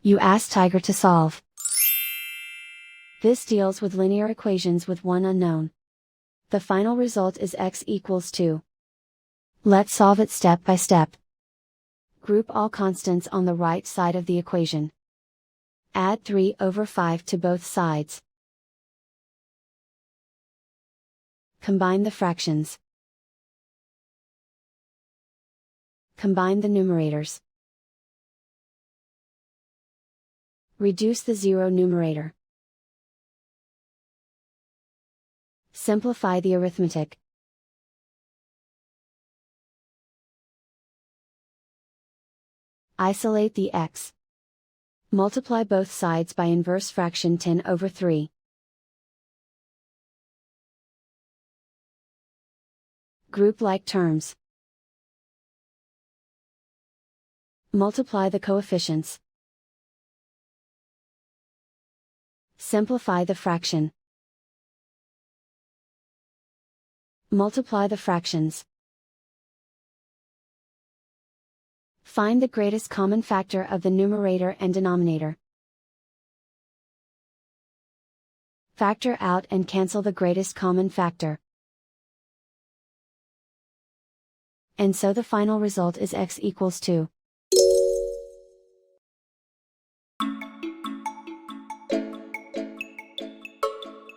You ask Tiger to solve. This deals with linear equations with one unknown. The final result is x equals 2. Let's solve it step by step. Group all constants on the right side of the equation. Add 3/5 to both sides. Combine the fractions. Combine the numerators. Reduce the zero numerator. Simplify the arithmetic. Isolate the x. Multiply both sides by inverse fraction 10/3. Group like terms. Multiply the coefficients. Simplify the fraction. Multiply the fractions. Find the greatest common factor of the numerator and denominator. Factor out and cancel the greatest common factor. And so the final result is x equals 2.